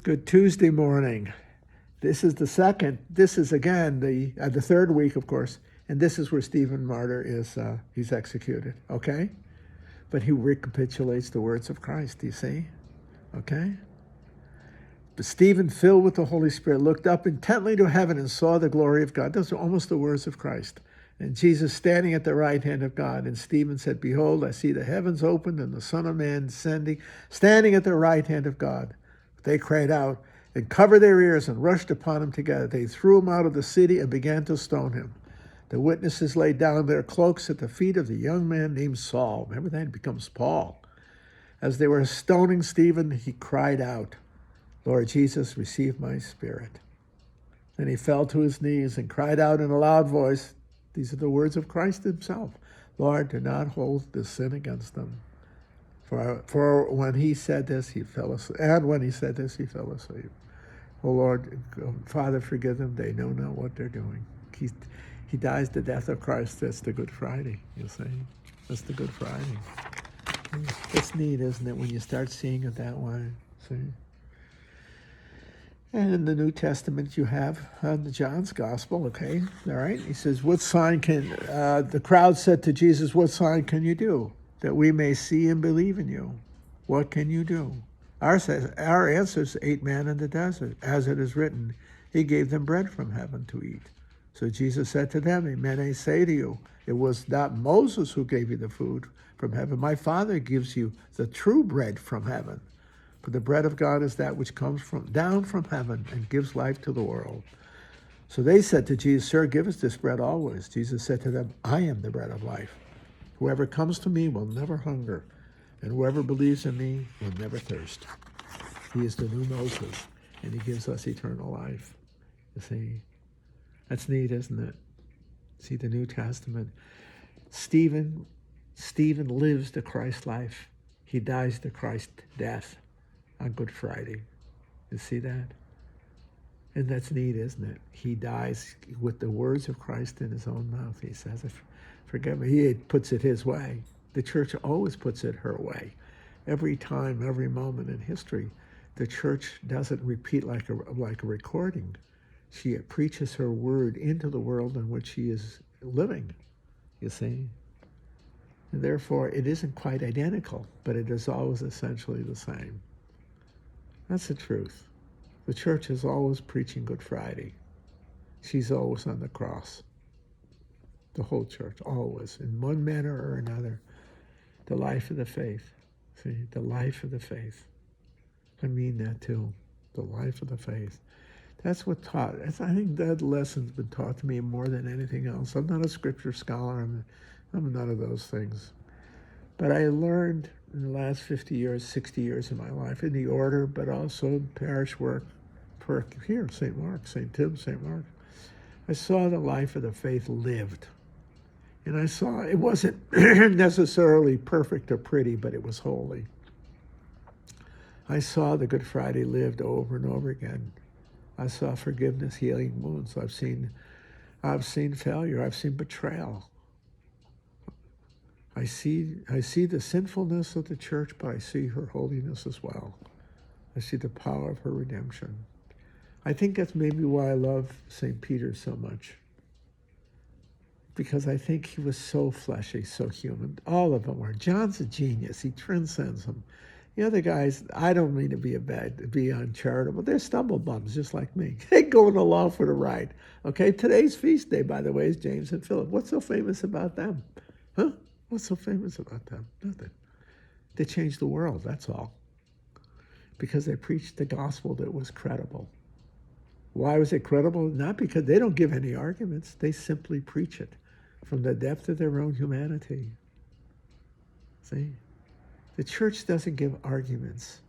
Good Tuesday morning. This is again the third week, of course, and this is where Stephen Martyr he's executed, okay? But he recapitulates the words of Christ, do you see? Okay? But Stephen, filled with the Holy Spirit, looked up intently to heaven and saw the glory of God. Those are almost the words of Christ. And Jesus standing at the right hand of God. And Stephen said, "Behold, I see the heavens opened and the Son of Man standing at the right hand of God." They cried out and covered their ears and rushed upon him together. They threw him out of the city and began to stone him. The witnesses laid down their cloaks at the feet of the young man named Saul. Remember that? He becomes Paul. As they were stoning Stephen, he cried out, "Lord Jesus, receive my spirit." Then he fell to his knees and cried out in a loud voice. These are the words of Christ himself. "Lord, do not hold this sin against them." For when he said this, he fell asleep. And when he said this, he fell asleep. "Oh Lord, Father, forgive them. They know not what they're doing." He dies the death of Christ. That's the Good Friday, you see. That's the Good Friday. It's neat, isn't it, when you start seeing it that way? See? And in the New Testament, you have the John's Gospel, okay? All right? He says, the crowd said to Jesus, "What sign can you do that we may see and believe in you? What can you do?" Our answer is 8 men in the desert. As it is written, he gave them bread from heaven to eat. So Jesus said to them, "Amen, I say to you, it was not Moses who gave you the food from heaven. My Father gives you the true bread from heaven. For the bread of God is that which comes down from heaven and gives life to the world." So they said to Jesus, "Sir, give us this bread always." Jesus said to them, "I am the bread of life. Whoever comes to me will never hunger, and whoever believes in me will never thirst." He is the new Moses, and he gives us eternal life. You see, that's neat, isn't it? See, the New Testament. Stephen lives the Christ life. He dies the Christ death on Good Friday. You see that? And that's neat, isn't it? He dies with the words of Christ in his own mouth. He says, "Forgive me." He puts it his way. The church always puts it her way. Every time, every moment in history, the church doesn't repeat like a recording. She preaches her word into the world in which she is living, you see? And therefore, it isn't quite identical, but it is always essentially the same. That's the truth. The church is always preaching Good Friday. She's always on the cross. The whole church, always, in one manner or another. The life of the faith. See, the life of the faith. I mean that too. The life of the faith. That's what taught. I think that lesson's been taught to me more than anything else. I'm not a scripture scholar. I'm none of those things. But I learned in the last 50 years, 60 years of my life, in the order, but also in parish work here, St. Mark, St. Tim, St. Mark. I saw the life of the faith lived. And I saw it wasn't necessarily perfect or pretty, but it was holy. I saw the Good Friday lived over and over again. I saw forgiveness, healing wounds. I've seen failure. I've seen betrayal. I see the sinfulness of the church, but I see her holiness as well. I see the power of her redemption. I think that's maybe why I love St. Peter so much. Because I think he was so fleshy, so human. All of them were. John's a genius. He transcends them. The other guys, I don't mean to be uncharitable. They're stumble bums just like me. They're going along for the ride. Okay, today's feast day, by the way, is James and Philip. What's so famous about them? Huh? What's so famous about them? Nothing. They changed the world, that's all. Because they preached the gospel that was credible. Why was it credible? Not because they don't give any arguments. They simply preach it from the depth of their own humanity. See? The church doesn't give arguments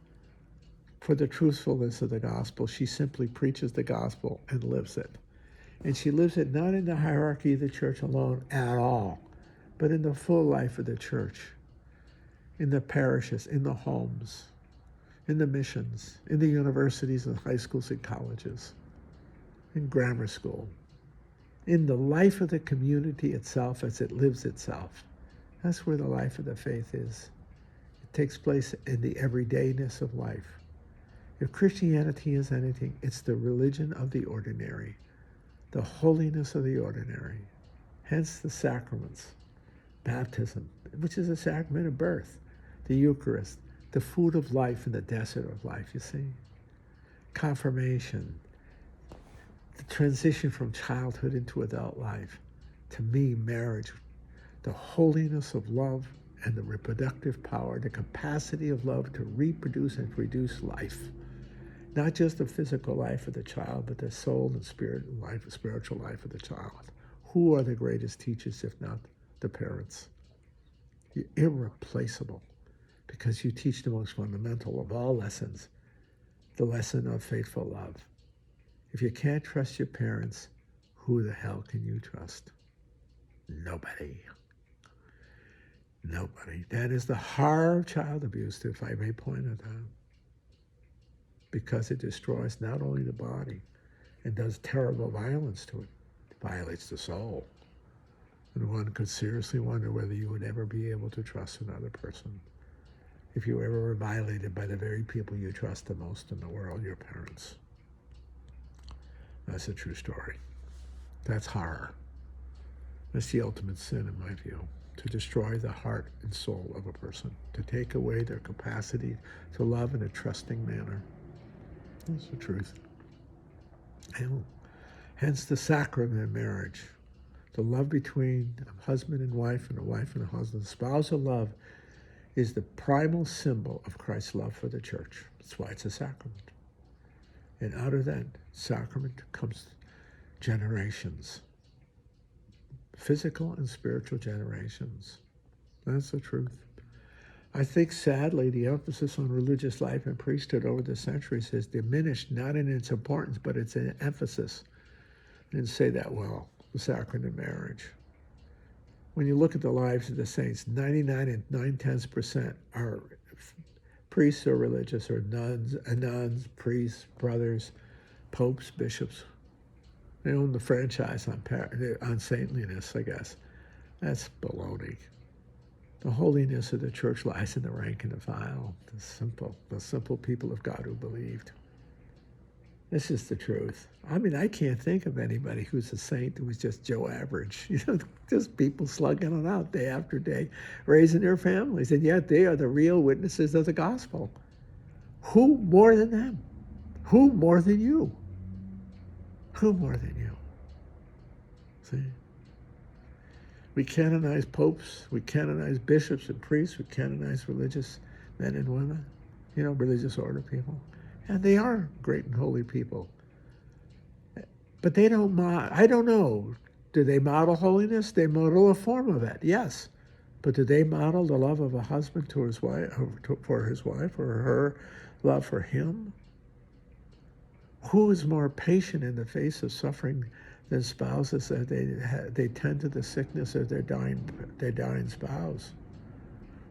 for the truthfulness of the gospel. She simply preaches the gospel and lives it. And she lives it not in the hierarchy of the church alone at all, but in the full life of the church, in the parishes, in the homes, in the missions, in the universities and high schools and colleges, in grammar school, in the life of the community itself as it lives itself. That's where the life of the faith is. It takes place in the everydayness of life. If Christianity is anything, it's the religion of the ordinary, the holiness of the ordinary. Hence the sacraments, baptism, which is a sacrament of birth, the Eucharist, the food of life in the desert of life, you see. Confirmation, the transition from childhood into adult life. To me, marriage, the holiness of love and the reproductive power, the capacity of love to reproduce and produce life. Not just the physical life of the child, but the soul and spirit life, spiritual life of the child. Who are the greatest teachers if not the parents? You're irreplaceable because you teach the most fundamental of all lessons, the lesson of faithful love. If you can't trust your parents, who the hell can you trust? Nobody. Nobody. That is the horror of child abuse, if I may point it out. Because it destroys not only the body and does terrible violence to it, it violates the soul. And one could seriously wonder whether you would ever be able to trust another person if you ever were violated by the very people you trust the most in the world, your parents. That's a true story. That's horror. That's the ultimate sin, in my view, to destroy the heart and soul of a person, to take away their capacity to love in a trusting manner. That's the truth. And hence the sacrament of marriage. The love between a husband and wife and a wife and a husband. Spousal love is the primal symbol of Christ's love for the church. That's why it's a sacrament. And out of that sacrament comes generations. Physical and spiritual generations. That's the truth. I think, sadly, the emphasis on religious life and priesthood over the centuries has diminished, not in its importance, but its emphasis. I didn't say that well, the sacrament of marriage. When you look at the lives of the saints, 99 and 9/10% are priests or religious, or nuns, priests, brothers, popes, bishops. They own the franchise on saintliness, I guess. That's baloney. The holiness of the church lies in the rank and the file, the simple people of God who believed. This is the truth. I mean, I can't think of anybody who's a saint who was just Joe average. Just people slugging it out day after day, raising their families, and yet they are the real witnesses of the gospel. Who more than them? Who more than you? Who more than you? See? We canonize popes, we canonize bishops and priests, we canonize religious men and women, religious order people. And they are great and holy people. But they don't I don't know. Do they model holiness? They model a form of it, yes. But do they model the love of a husband to his wife, for his wife, or her love for him? Who is more patient in the face of suffering than spouses that they tend to the sickness of their dying spouse?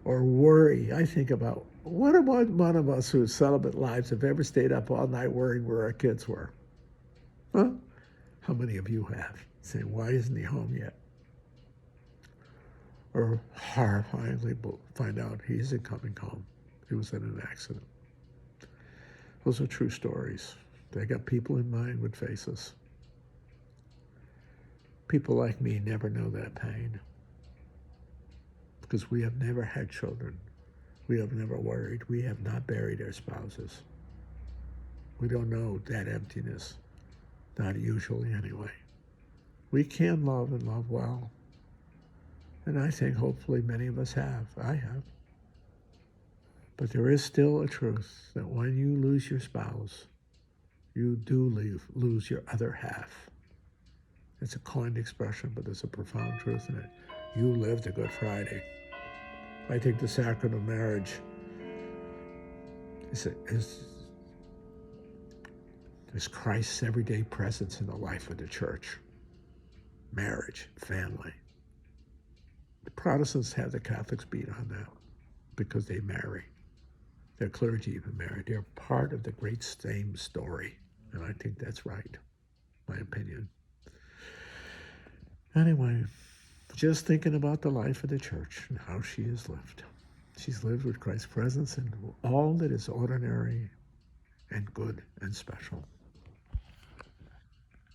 Or worry. I think about, what about one of us whose celibate lives have ever stayed up all night worrying where our kids were? Huh? How many of you have? Saying, why isn't he home yet? Or horrifyingly find out he isn't coming home. He was in an accident. Those are true stories. They got people in mind with faces. People like me never know that pain because we have never had children. We have never worried. We have not buried our spouses. We don't know that emptiness, not usually anyway. We can love and love well. And I think hopefully many of us have. I have. But there is still a truth that when you lose your spouse, you do lose your other half. It's a coined expression, but there's a profound truth in it. You lived a Good Friday. I think the sacrament of marriage is Christ's everyday presence in the life of the church. Marriage, family. The Protestants have the Catholics beat on that because they marry. Their clergy even marry. They're part of the great same story. And I think that's right, my opinion. Anyway, just thinking about the life of the church and how she has lived. She's lived with Christ's presence in all that is ordinary and good and special.